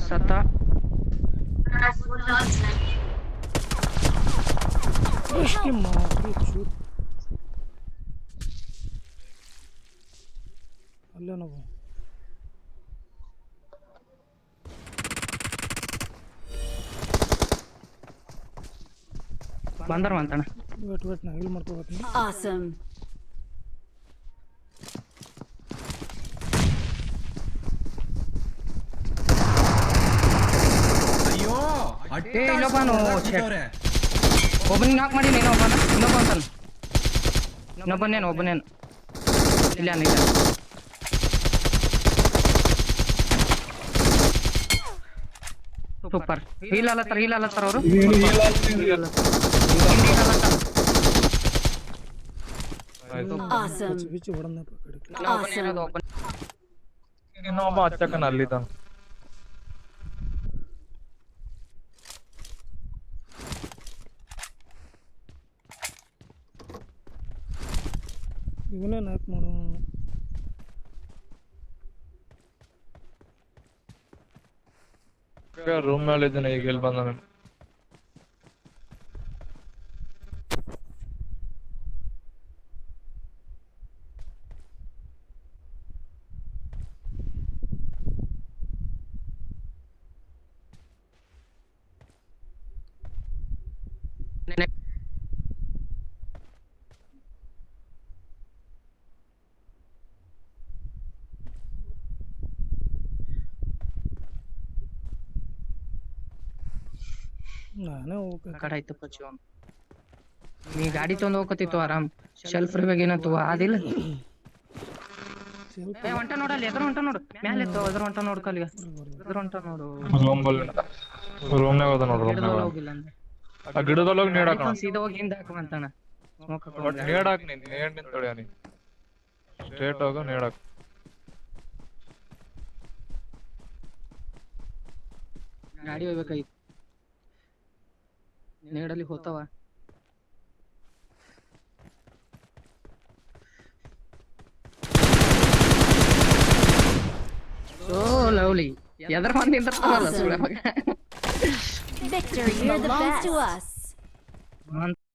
ಸತ್ತ ಅಲ್ಲೇ ನಾವು ಬಂದರ್ ಅಂತಣ. ವೇಟ್ ನಾ ಇಲ್ಲಿ ಮಾಡ್ಕೋಬೇಕು. Awesome. ಅಯ್ಯೋ ಏ ಇಲ್ಲೊಬ್ಬನು ಒಬ್ಬನಿಗೆ ನಾಕ್ ಮಾಡಿ ಇನ್ನೊಬ್ಬನ ಇನ್ನೊಬ್ಬ ಅಂತಾನ. ಒಬ್ಬನೇನು ಇಲ್ಲ ಸೂಪರ್. ಹೀಲ್ ಅಲ್ಲತ್ತಾರ ಅವರು. Awesome. ಬಿಚ್ಚು ಹೊಡೆದಪ್ಪ ಕಡೆಗೆ. ಇನ್ನೊಬ್ಬ ಹಚ್ಚಕನ ಅಲ್ಲಿದ್ದಾನ. ಇವನೇ ನಾಕ್ ಮಾಡು. ರೂಮ್ ಮೇಲೆ ಇದ್ದಾನೆ ಈಗ ಎಲ್ಲಿ ಬಂದ. ನಾನೇ ಹೋಗ್ಬೇಕು. ಕಡೆ ಆಯ್ತಪ್ಪ ಜೀವನ. ನೀ ಗಾಡಿ ತೊಗೊಂಡು ಹೋಗತ್ತಿತ್ತು ಆರಾಮ್. ಶೆಲ್ಫ್ ರಿವ್ಯಾಗ ಏನಂತು ಆದಿಲ್ಲ. ಏ ಹೊಂಟ ನೋಡಲ್ಲಿ ಎದ್ರ ಹೊಂಟ ನೋಡು. ಮ್ಯಾಲೆ ಎತ್ತು ಎದ್ರ ಹೊಂಟ ನೋಡು ಕಲ್ಲಿಗ. ಎದ್ರ ಹೊಂಟ ನೋಡು. ರೂಮ್ನಾಗ ಹೋದ ನೋಡು. ಗಿಡದೊಳಗೆ ಹೋಗಿಲ್ಲ ಅಂದ್ರೆ ಆ ಗಿಡದೊಳಗೆ ನೀಡಾಕ ಸೀದಾ ಹೋಗಿ ಹಿಂದೆ ಹಾಕುವಂತಾನ. ಸ್ಮೋಕ್ ಬಟ್ ನೀಡಾಕ್ ನೀಡ್ ನಿಂತೊಳ್ಯ ನೀ ಸ್ಟ್ರೇಟ್ ಹೋಗ ನೀಡಾಕ್. ಗಾಡಿ ಹೋಗ್ಬೇಕಾಗಿತ್ತು. ನೇಡಲ್ಲಿ ಹೋತಾವ. So lovely. ಎದ್ರ ಬಂದು ನಿಂತಿರ್ತಾವಲ್ಲ ಸುಳ್ಳ ಮಗ. Victory belongs to us.